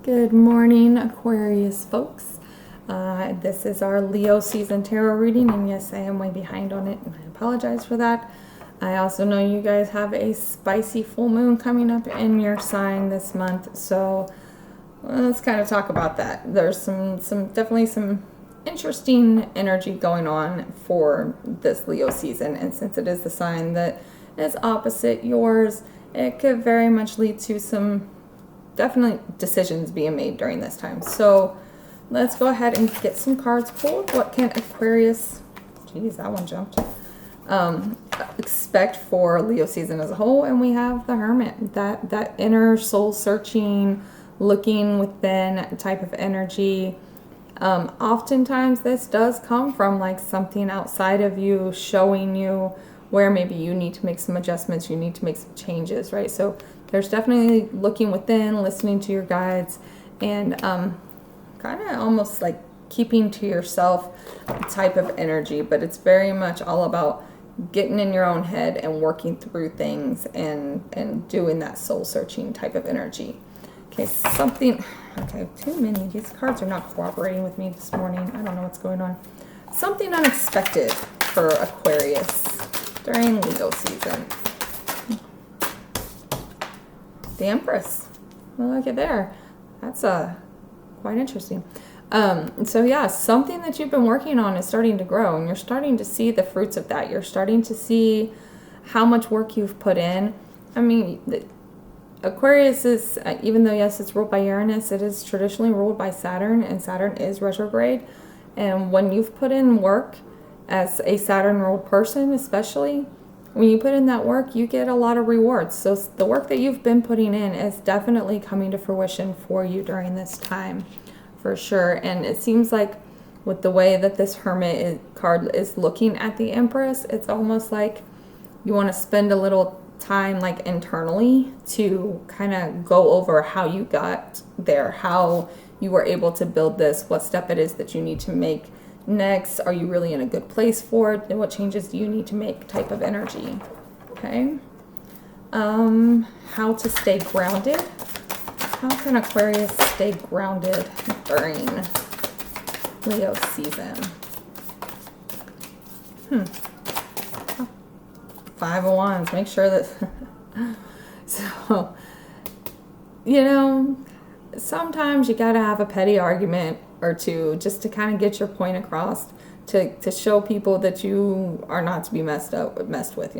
Good morning, Aquarius folks. This is our Leo season tarot reading, and yes, I am way behind on it, and I apologize for that. I also know you guys have a spicy full moon coming up in your sign this month, so let's kind of talk about that. There's definitely some interesting energy going on for this Leo season, and since it is the sign that is opposite yours, it could very much lead to some definitely decisions being made during this time. So let's go ahead and get some cards pulled. What can Aquarius, geez, that one jumped, expect for Leo season as a whole? And we have the Hermit, that inner soul searching, looking within type of energy. Oftentimes this does come from like something outside of you showing you where maybe you need to make some adjustments, you need to make some changes, right? So there's definitely looking within, listening to your guides, and kind of almost like keeping to yourself type of energy, but it's very much all about getting in your own head and working through things and doing that soul searching type of energy. Okay, too many. These cards are not cooperating with me this morning. I don't know what's going on. Something unexpected for Aquarius during Leo season. The Empress. Well, look at there. That's quite interesting. So yeah, something that you've been working on is starting to grow, and you're starting to see the fruits of that. You're starting to see how much work you've put in. I mean, Aquarius is, even though yes, it's ruled by Uranus, it is traditionally ruled by Saturn, and Saturn is retrograde. And when you've put in work as a Saturn-ruled person, especially, when you put in that work, you get a lot of rewards. So the work that you've been putting in is definitely coming to fruition for you during this time, for sure. And it seems like with the way that this Hermit card is looking at the Empress, it's almost like you want to spend a little time like internally to kind of go over how you got there, how you were able to build this, what step it is that you need to make next. Are you really in a good place for it? And what changes do you need to make type of energy? Okay. How to stay grounded. How can Aquarius stay grounded during Leo season? Five of Wands. Make sure that so, sometimes you gotta have a petty argument or two just to kind of get your point across, to show people that you are not to be messed with,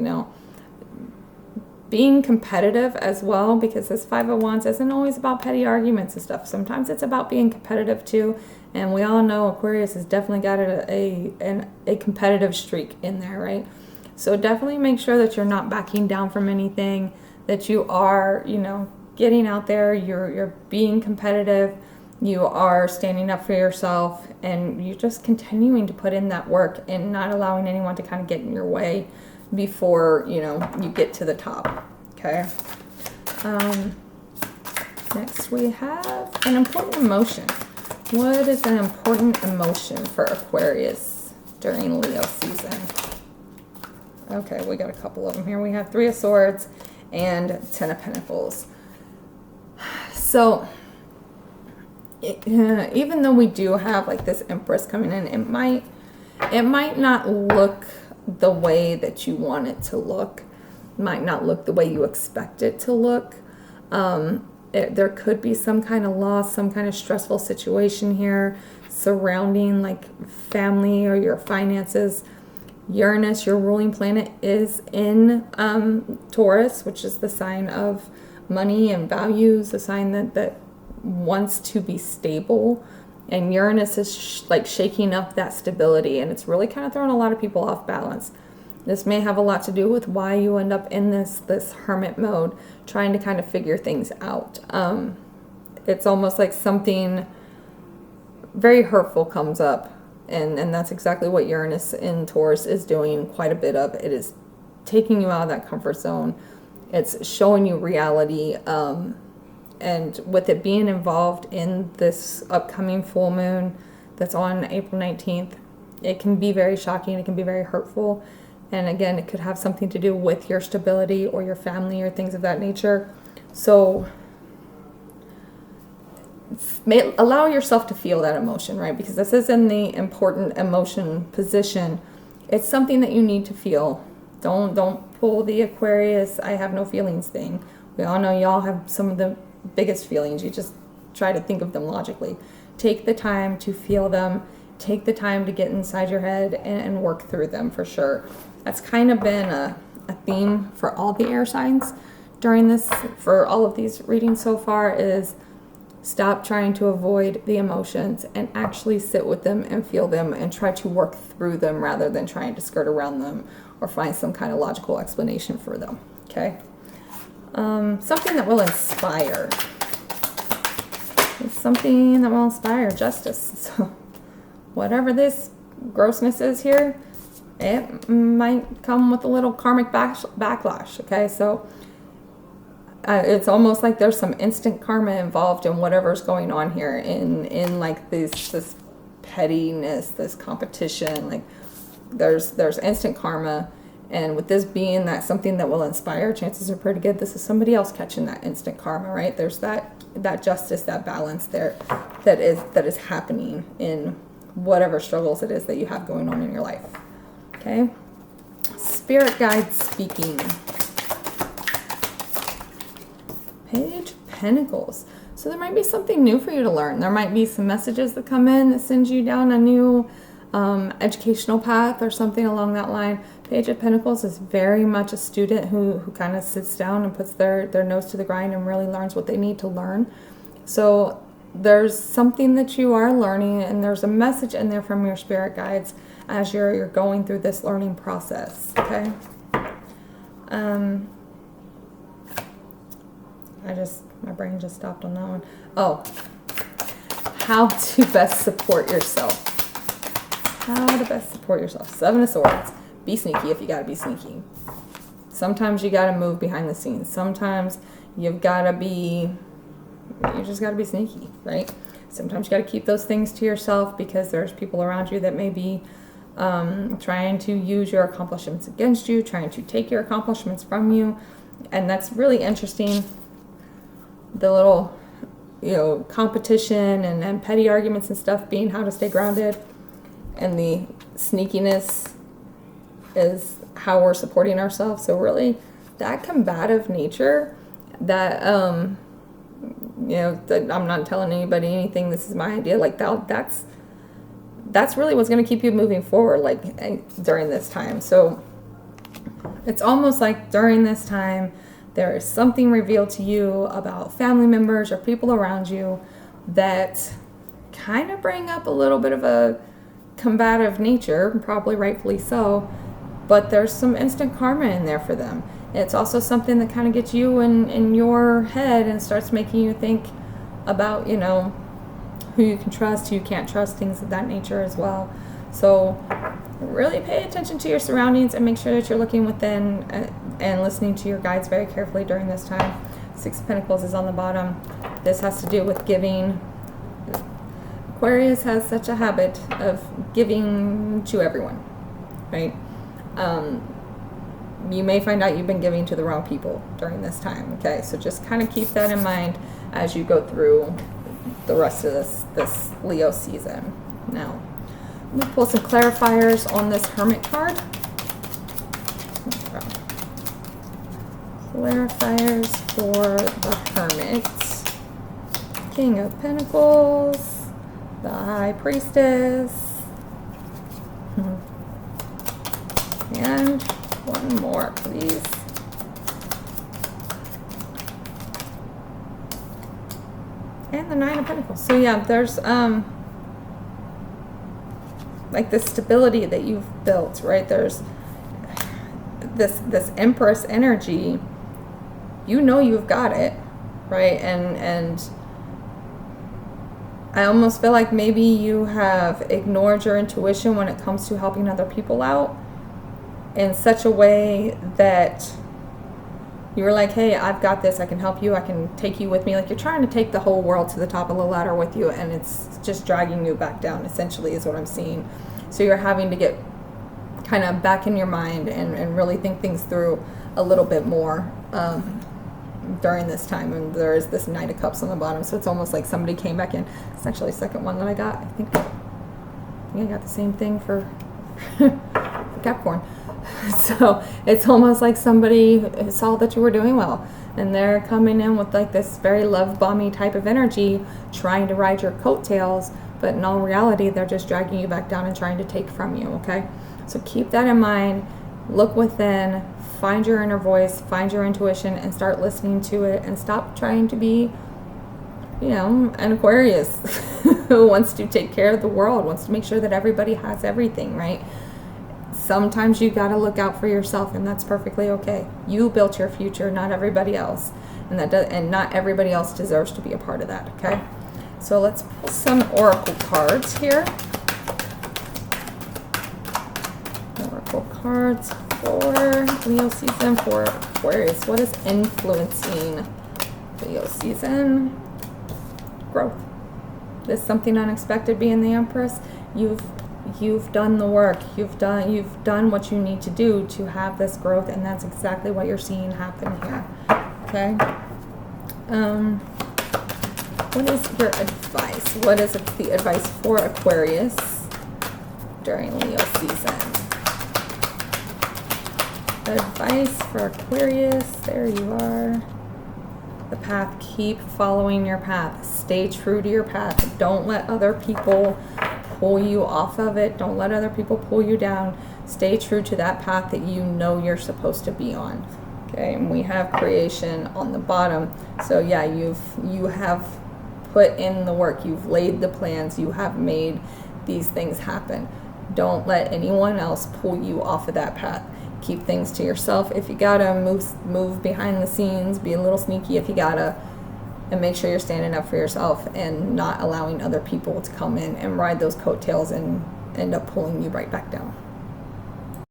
Being competitive as well, because this Five of Wands isn't always about petty arguments and stuff. Sometimes it's about being competitive too, and we all know Aquarius has definitely got a competitive streak in there, right? So definitely make sure that you're not backing down from anything, that you are, getting out there, you're being competitive, you are standing up for yourself, and you're just continuing to put in that work and not allowing anyone to kind of get in your way before, you get to the top, okay? Next we have an important emotion. What is an important emotion for Aquarius during Leo season? Okay, we got a couple of them here. We have Three of Swords and Ten of Pentacles. So, even though we do have like this Empress coming in, it might not look the way that you want it to look. It might not look the way you expect it to look. There could be some kind of loss, some kind of stressful situation here surrounding like family or your finances. Uranus, your ruling planet, is in Taurus, which is the sign of money and values, a sign that wants to be stable. And Uranus is like shaking up that stability, and it's really kind of throwing a lot of people off balance. This may have a lot to do with why you end up in this hermit mode, trying to kind of figure things out. It's almost like something very hurtful comes up. And that's exactly what Uranus in Taurus is doing quite a bit of. It is taking you out of that comfort zone. It's showing you reality. And with it being involved in this upcoming full moon that's on April 19th, it can be very shocking. It can be very hurtful. And again, it could have something to do with your stability or your family or things of that nature. So allow yourself to feel that emotion, right? Because this is in the important emotion position. It's something that you need to feel. Don't pull the Aquarius I have no feelings thing. We all know y'all have some of the biggest feelings. You just try to think of them logically. Take the time to feel them. Take the time to get inside your head and work through them for sure. That's kind of been a theme for all the air signs during this, for all of these readings so far, is stop trying to avoid the emotions and actually sit with them and feel them and try to work through them rather than trying to skirt around them or find some kind of logical explanation for them. Okay? Something that will inspire. It's something that will inspire justice. So whatever this grossness is here, it might come with a little karmic backlash. Okay? So it's almost like there's some instant karma involved in whatever's going on here in like this pettiness, this competition. Like there's instant karma, and with this being that something that will inspire, chances are pretty good this is somebody else catching that instant karma, right? There's that justice, that balance there that is happening in whatever struggles it is that you have going on in your life. Okay? Spirit guide speaking. Page of Pentacles. So there might be something new for you to learn. There might be some messages that come in that send you down a new educational path or something along that line. Page of Pentacles is very much a student who kind of sits down and puts their nose to the grind and really learns what they need to learn. So there's something that you are learning, and there's a message in there from your spirit guides as you're going through this learning process. Okay. My brain just stopped on that one. Oh, how to best support yourself. How to best support yourself. 7 of Swords. Be sneaky if you gotta be sneaky. Sometimes you gotta move behind the scenes. Sometimes you just gotta be sneaky, right? Sometimes you gotta keep those things to yourself because there's people around you that may be trying to use your accomplishments against you, trying to take your accomplishments from you. And that's really interesting. The little, competition and petty arguments and stuff being how to stay grounded, and the sneakiness is how we're supporting ourselves. So really, that combative nature, that that I'm not telling anybody anything. This is my idea. Like that's really what's going to keep you moving forward. Like during this time. So it's almost like during this time, there is something revealed to you about family members or people around you that kind of bring up a little bit of a combative nature, probably rightfully so, but there's some instant karma in there for them. It's also something that kind of gets you in your head and starts making you think about, who you can trust, who you can't trust, things of that nature as well. So really pay attention to your surroundings and make sure that you're looking within and listening to your guides very carefully during this time. 6 of Pentacles is on the bottom. This has to do with giving. Aquarius has such a habit of giving to everyone, right? You may find out you've been giving to the wrong people during this time, okay? So just kind of keep that in mind as you go through the rest of this Leo season. Now, let me pull some clarifiers on this Hermit card. Clarifiers for the Hermit. King of Pentacles. The High Priestess. And one more, please. And the 9 of Pentacles. So yeah, there's like the stability that you've built, right? There's this Empress energy. You've got it, right? And I almost feel like maybe you have ignored your intuition when it comes to helping other people out in such a way that you were like, hey, I've got this, I can help you, I can take you with me. Like you're trying to take the whole world to the top of the ladder with you, and it's just dragging you back down, essentially, is what I'm seeing. So you're having to get kind of back in your mind and really think things through a little bit more. during this time, and there is this Knight of Cups on the bottom, so it's almost like somebody came back in. It's actually the second one that I got. I think I got the same thing for Capricorn. So it's almost like somebody saw that you were doing well, and they're coming in with like this very love bomby type of energy, trying to ride your coattails, but in all reality, they're just dragging you back down and trying to take from you, okay? So keep that in mind. Look within, find your inner voice, find your intuition, and start listening to it, and stop trying to be, you know, an Aquarius who wants to take care of the world, wants to make sure that everybody has everything, right? Sometimes you got to look out for yourself, and that's perfectly okay. You built your future, not everybody else, and not everybody else deserves to be a part of that, okay? So let's pull some oracle cards here. Oracle cards for Leo season for Aquarius. What is influencing Leo season? Growth. There's something unexpected being the Empress. You've done the work. You've done what you need to do to have this growth, and that's exactly what you're seeing happen here. Okay. What is your advice? What is the advice for Aquarius during Leo season? Advice for Aquarius. There you are. The path. Keep following your path. Stay true to your path. Don't let other people pull you off of it. Don't let other people pull you down. Stay true to that path that you know you're supposed to be on. Okay, and we have creation on the bottom. So yeah, you have put in the work. You've laid the plans. You have made these things happen. Don't let anyone else pull you off of that path. Keep things to yourself. If you gotta move behind the scenes, be a little sneaky if you gotta, and make sure you're standing up for yourself and not allowing other people to come in and ride those coattails and end up pulling you right back down.